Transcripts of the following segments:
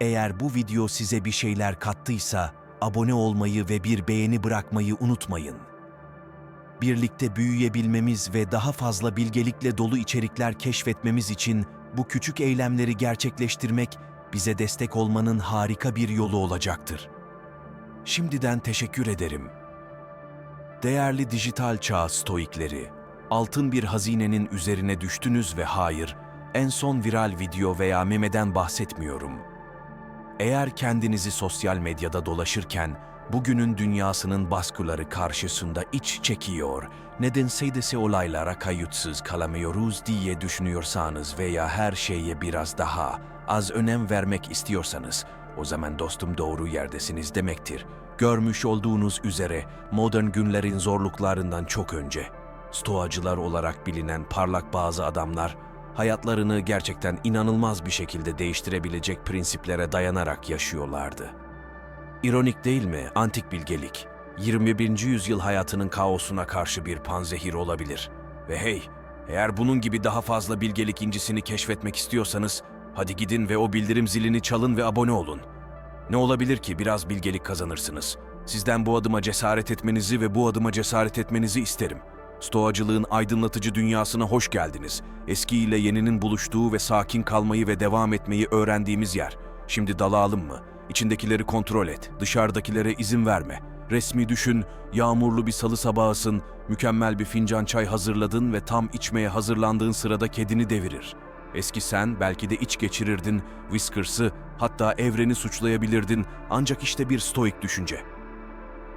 Eğer bu video size bir şeyler kattıysa, abone olmayı ve bir beğeni bırakmayı unutmayın. Birlikte büyüyebilmemiz ve daha fazla bilgelikle dolu içerikler keşfetmemiz için bu küçük eylemleri gerçekleştirmek bize destek olmanın harika bir yolu olacaktır. Şimdiden teşekkür ederim. Değerli dijital çağ stoikleri, altın bir hazinenin üzerine düştünüz ve hayır, en son viral video veya memeden bahsetmiyorum. Eğer kendinizi sosyal medyada dolaşırken, bugünün dünyasının baskıları karşısında iç çekiyor, nedense olaylara kayıtsız kalamıyoruz diye düşünüyorsanız veya her şeye biraz daha az önem vermek istiyorsanız, o zaman dostum doğru yerdesiniz demektir. Görmüş olduğunuz üzere modern günlerin zorluklarından çok önce, stoacılar olarak bilinen parlak bazı adamlar, hayatlarını gerçekten inanılmaz bir şekilde değiştirebilecek prensiplere dayanarak yaşıyorlardı. İronik değil mi? Antik bilgelik, 21. yüzyıl hayatının kaosuna karşı bir panzehir olabilir. Ve hey, eğer bunun gibi daha fazla bilgelik incisini keşfetmek istiyorsanız, hadi gidin ve o bildirim zilini çalın ve abone olun. Ne olabilir ki biraz bilgelik kazanırsınız? Sizden bu adıma cesaret etmenizi ve bu adıma cesaret etmenizi isterim. Stoacılığın aydınlatıcı dünyasına hoş geldiniz. Eski ile yeninin buluştuğu ve sakin kalmayı ve devam etmeyi öğrendiğimiz yer. Şimdi dalalım mı? İçindekileri kontrol et, dışarıdakilere izin verme. Resmi düşün, yağmurlu bir salı sabahısın, mükemmel bir fincan çay hazırladın ve tam içmeye hazırlandığın sırada kedini devirir. Eski sen belki de iç geçirirdin, Whiskers'ı, hatta evreni suçlayabilirdin, ancak işte bir stoik düşünce.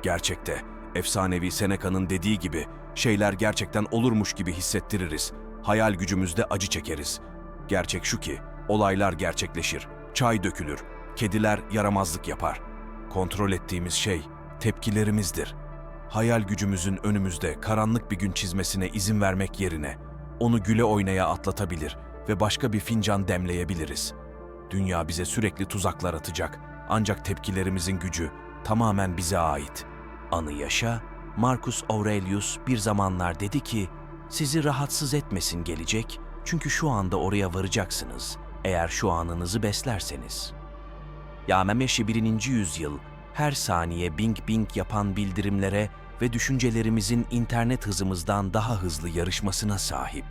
Gerçekte, efsanevi Seneca'nın dediği gibi, şeyler gerçekten olurmuş gibi hissettiririz. Hayal gücümüzde acı çekeriz. Gerçek şu ki, olaylar gerçekleşir, çay dökülür, kediler yaramazlık yapar. Kontrol ettiğimiz şey, tepkilerimizdir. Hayal gücümüzün önümüzde karanlık bir gün çizmesine izin vermek yerine, onu güle oynaya atlatabilir ve başka bir fincan demleyebiliriz. Dünya bize sürekli tuzaklar atacak, ancak tepkilerimizin gücü tamamen bize ait. Anı yaşa, Marcus Aurelius bir zamanlar dedi ki, sizi rahatsız etmesin gelecek, çünkü şu anda oraya varacaksınız, eğer şu anınızı beslerseniz. Yamemeşi 1. yüzyıl, her saniye bing bing yapan bildirimlere ve düşüncelerimizin internet hızımızdan daha hızlı yarışmasına sahip.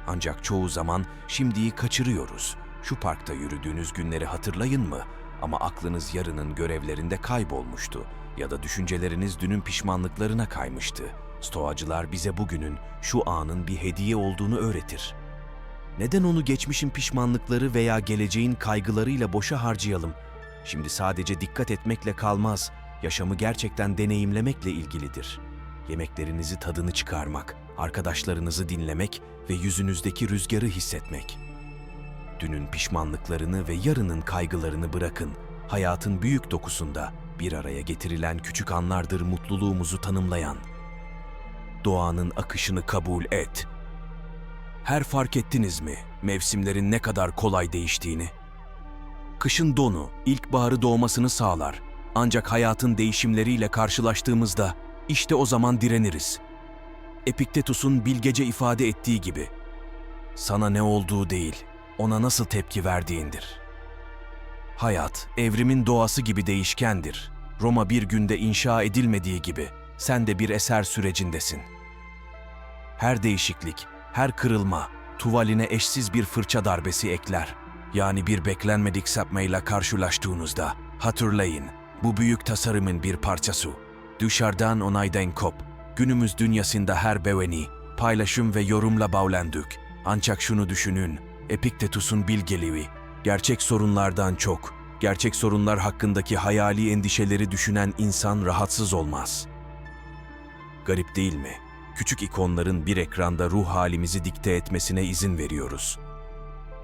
Ancak çoğu zaman şimdiyi kaçırıyoruz. Şu parkta yürüdüğünüz günleri hatırlayın mı? Ama aklınız yarının görevlerinde kaybolmuştu ya da düşünceleriniz dünün pişmanlıklarına kaymıştı. Stoacılar bize bugünün, şu anın bir hediye olduğunu öğretir. Neden onu geçmişin pişmanlıkları veya geleceğin kaygılarıyla boşa harcayalım? Şimdi sadece dikkat etmekle kalmaz, yaşamı gerçekten deneyimlemekle ilgilidir. Yemeklerinizi tadını çıkarmak, arkadaşlarınızı dinlemek ve yüzünüzdeki rüzgarı hissetmek. Dünün pişmanlıklarını ve yarının kaygılarını bırakın, hayatın büyük dokusunda bir araya getirilen küçük anlardır mutluluğumuzu tanımlayan. Doğanın akışını kabul et. Her fark ettiniz mi mevsimlerin ne kadar kolay değiştiğini? Kışın donu, ilkbaharı doğmasını sağlar. Ancak hayatın değişimleriyle karşılaştığımızda işte o zaman direniriz. Epiktetus'un bilgece ifade ettiği gibi, sana ne olduğu değil, ona nasıl tepki verdiğindir. Hayat, evrimin doğası gibi değişkendir. Roma bir günde inşa edilmediği gibi, sen de bir eser sürecindesin. Her değişiklik, her kırılma, tuvaline eşsiz bir fırça darbesi ekler. Yani bir beklenmedik sapmayla karşılaştığınızda, hatırlayın, bu büyük tasarımın bir parçası. Dışarıdan onaydan kop, günümüz dünyasında her beğeni, paylaşım ve yorumla bağlandık. Ancak şunu düşünün, Epiktetus'un bilgeliği, gerçek sorunlardan çok, gerçek sorunlar hakkındaki hayali endişeleri düşünen insan rahatsız olmaz. Garip değil mi? Küçük ikonların bir ekranda ruh halimizi dikte etmesine izin veriyoruz.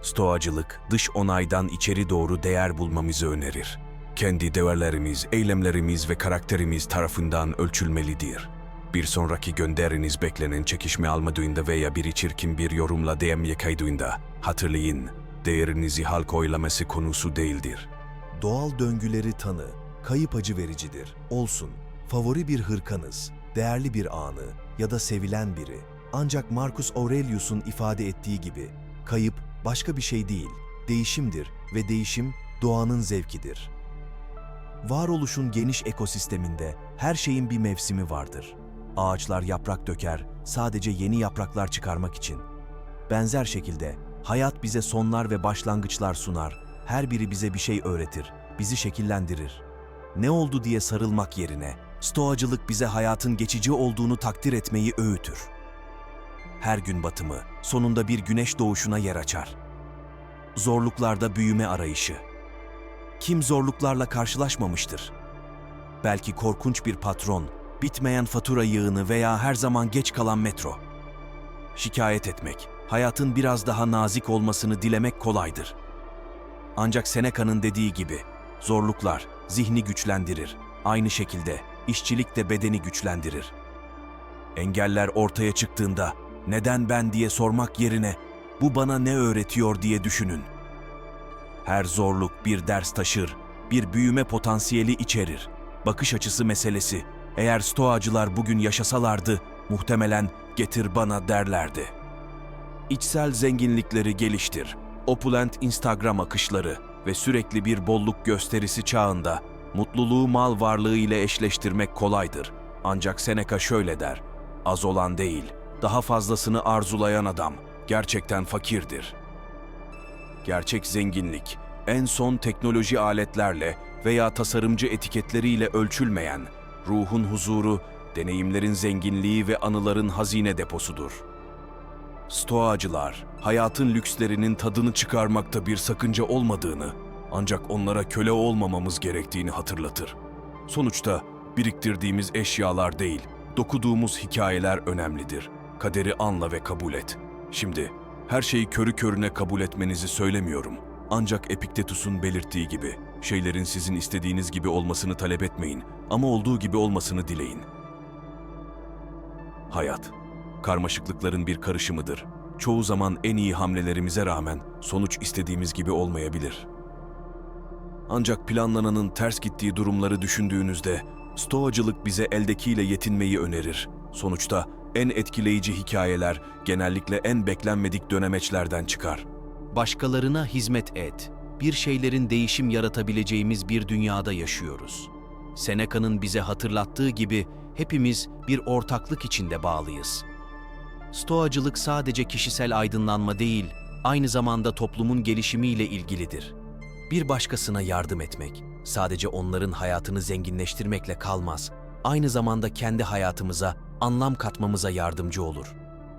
Stoacılık, dış onaydan içeri doğru değer bulmamızı önerir. Kendi değerlerimiz, eylemlerimiz ve karakterimiz tarafından ölçülmelidir. Bir sonraki gönderiniz beklenen çekişme almadığında veya biri çirkin bir yorumla DM'ye kaydığında, hatırlayın, değerinizi halk oylaması konusu değildir. Doğal döngüleri tanı, kayıp acı vericidir. Olsun, favori bir hırkanız, değerli bir anı ya da sevilen biri. Ancak Marcus Aurelius'un ifade ettiği gibi, kayıp başka bir şey değil, değişimdir ve değişim doğanın zevkidir. Varoluşun geniş ekosisteminde her şeyin bir mevsimi vardır. Ağaçlar yaprak döker, sadece yeni yapraklar çıkarmak için. Benzer şekilde hayat bize sonlar ve başlangıçlar sunar. Her biri bize bir şey öğretir, bizi şekillendirir. Ne oldu diye sarılmak yerine, stoacılık bize hayatın geçici olduğunu takdir etmeyi öğütür. Her gün batımı, sonunda bir güneş doğuşuna yer açar. Zorluklarda büyüme arayışı. Kim zorluklarla karşılaşmamıştır? Belki korkunç bir patron, bitmeyen fatura yığını veya her zaman geç kalan metro. Şikayet etmek, hayatın biraz daha nazik olmasını dilemek kolaydır. Ancak Seneca'nın dediği gibi, zorluklar zihni güçlendirir. Aynı şekilde işçilik de bedeni güçlendirir. Engeller ortaya çıktığında, neden ben diye sormak yerine, bu bana ne öğretiyor diye düşünün. Her zorluk bir ders taşır, bir büyüme potansiyeli içerir. Bakış açısı meselesi. Eğer stoacılar bugün yaşasalardı, muhtemelen getir bana derlerdi. İçsel zenginlikleri geliştir. Opulent Instagram akışları ve sürekli bir bolluk gösterisi çağında mutluluğu mal varlığı ile eşleştirmek kolaydır. Ancak Seneca şöyle der: az olan değil, daha fazlasını arzulayan adam gerçekten fakirdir. Gerçek zenginlik, en son teknoloji aletlerle veya tasarımcı etiketleriyle ölçülmeyen, ruhun huzuru, deneyimlerin zenginliği ve anıların hazine deposudur. Stoacılar, hayatın lükslerinin tadını çıkarmakta bir sakınca olmadığını, ancak onlara köle olmamamız gerektiğini hatırlatır. Sonuçta biriktirdiğimiz eşyalar değil, dokuduğumuz hikayeler önemlidir. Kaderi anla ve kabul et. Şimdi, her şeyi körü körüne kabul etmenizi söylemiyorum. Ancak Epiktetus'un belirttiği gibi, şeylerin sizin istediğiniz gibi olmasını talep etmeyin ama olduğu gibi olmasını dileyin. Hayat, karmaşıklıkların bir karışımıdır. Çoğu zaman en iyi hamlelerimize rağmen sonuç istediğimiz gibi olmayabilir. Ancak planlananın ters gittiği durumları düşündüğünüzde, stoacılık bize eldekiyle yetinmeyi önerir. Sonuçta en etkileyici hikayeler genellikle en beklenmedik dönemeçlerden çıkar. Başkalarına hizmet et. Bir şeylerin değişim yaratabileceğimiz bir dünyada yaşıyoruz. Seneca'nın bize hatırlattığı gibi hepimiz bir ortaklık içinde bağlıyız. Stoacılık sadece kişisel aydınlanma değil, aynı zamanda toplumun gelişimiyle ilgilidir. Bir başkasına yardım etmek, sadece onların hayatını zenginleştirmekle kalmaz, aynı zamanda kendi hayatımıza anlam katmamıza yardımcı olur.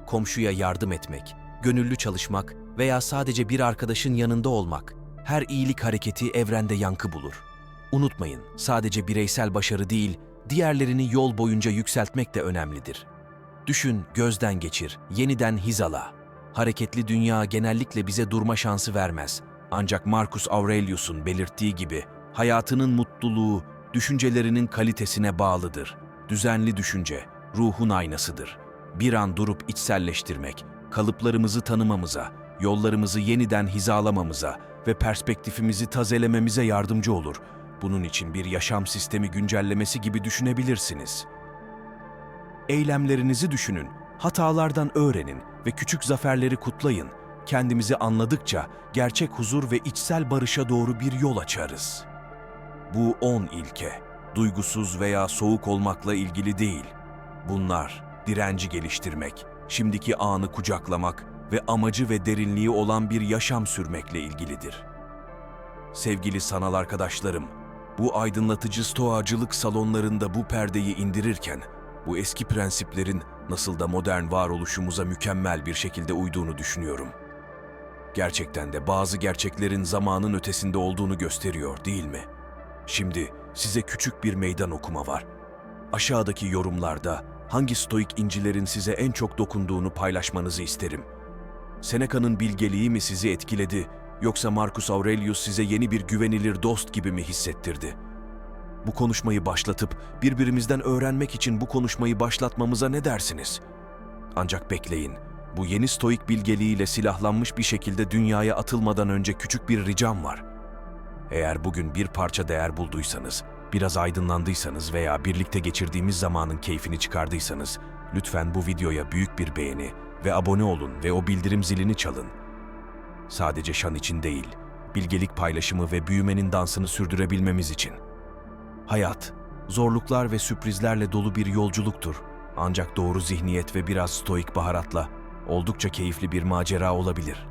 Komşuya yardım etmek, gönüllü çalışmak veya sadece bir arkadaşın yanında olmak, her iyilik hareketi evrende yankı bulur. Unutmayın, sadece bireysel başarı değil, diğerlerini yol boyunca yükseltmek de önemlidir. Düşün, gözden geçir, yeniden hizala. Hareketli dünya genellikle bize durma şansı vermez. Ancak Marcus Aurelius'un belirttiği gibi, hayatının mutluluğu, düşüncelerinin kalitesine bağlıdır. Düzenli düşünce, ruhun aynasıdır. Bir an durup içselleştirmek, kalıplarımızı tanımamıza, yollarımızı yeniden hizalamamıza ve perspektifimizi tazelememize yardımcı olur. Bunun için bir yaşam sistemi güncellemesi gibi düşünebilirsiniz. Eylemlerinizi düşünün, hatalardan öğrenin ve küçük zaferleri kutlayın. Kendimizi anladıkça gerçek huzur ve içsel barışa doğru bir yol açarız. Bu 10 ilke, duygusuz veya soğuk olmakla ilgili değil. Bunlar, direnci geliştirmek, şimdiki anı kucaklamak ve amacı ve derinliği olan bir yaşam sürmekle ilgilidir. Sevgili sanal arkadaşlarım, bu aydınlatıcı stoacılık salonlarında bu perdeyi indirirken, bu eski prensiplerin nasıl da modern varoluşumuza mükemmel bir şekilde uyduğunu düşünüyorum. Gerçekten de bazı gerçeklerin zamanın ötesinde olduğunu gösteriyor, değil mi? Şimdi size küçük bir meydan okuma var. Aşağıdaki yorumlarda hangi stoik incilerin size en çok dokunduğunu paylaşmanızı isterim. Seneca'nın bilgeliği mi sizi etkiledi, yoksa Marcus Aurelius size yeni bir güvenilir dost gibi mi hissettirdi? Bu konuşmayı başlatıp birbirimizden öğrenmek için bu konuşmayı başlatmamıza ne dersiniz? Ancak bekleyin, bu yeni stoik bilgeliğiyle silahlanmış bir şekilde dünyaya atılmadan önce küçük bir ricam var. Eğer bugün bir parça değer bulduysanız, biraz aydınlandıysanız veya birlikte geçirdiğimiz zamanın keyfini çıkardıysanız, lütfen bu videoya büyük bir beğeni ve abone olun ve o bildirim zilini çalın. Sadece şan için değil, bilgelik paylaşımı ve büyümenin dansını sürdürebilmemiz için. Hayat, zorluklar ve sürprizlerle dolu bir yolculuktur. Ancak doğru zihniyet ve biraz stoik baharatla oldukça keyifli bir macera olabilir.